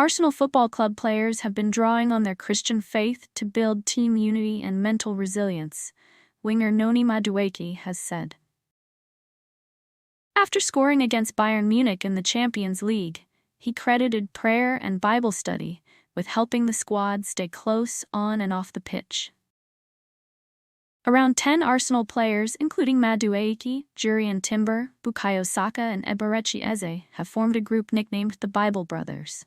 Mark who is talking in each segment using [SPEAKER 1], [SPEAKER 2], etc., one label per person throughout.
[SPEAKER 1] Arsenal Football Club players have been drawing on their Christian faith to build team unity and mental resilience, winger Noni Madueke has said. After scoring against Bayern Munich in the Champions League, he credited prayer and Bible study with helping the squad stay close on and off the pitch. Around 10 Arsenal players, including Madueke, Jurrien Timber, Bukayo Saka and Eberechi Eze, have formed a group nicknamed the Bible Brothers.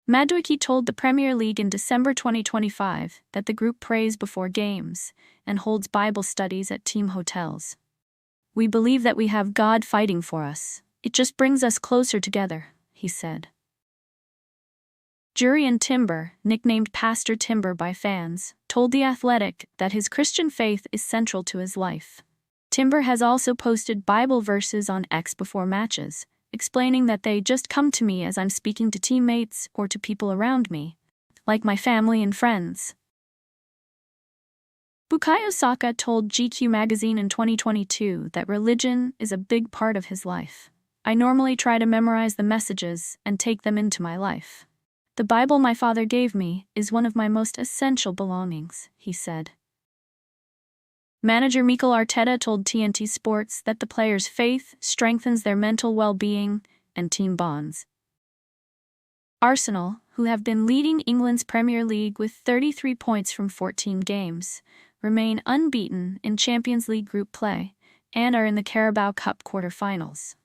[SPEAKER 1] Madueke told the Premier League in December 2025 that the group prays before games and holds Bible studies at team hotels. "We believe that we have God fighting for us. It just brings us closer together," he said. Jurrien Timber, nicknamed Pastor Timber by fans, told The Athletic that his Christian faith is central to his life. Timber has also posted Bible verses on X before matches, explaining that they just come to me as I'm speaking to teammates or to people around me, like my family and friends. Bukayo Saka told GQ magazine in 2022 that religion is a big part of his life. "I normally try to memorize the messages and take them into my life. The Bible my father gave me is one of my most essential belongings," he said. Manager Mikel Arteta told TNT Sports that the players' faith strengthens their mental well-being and team bonds. Arsenal, who have been leading England's Premier League with 33 points from 14 games, remain unbeaten in Champions League group play and are in the Carabao Cup quarter-finals.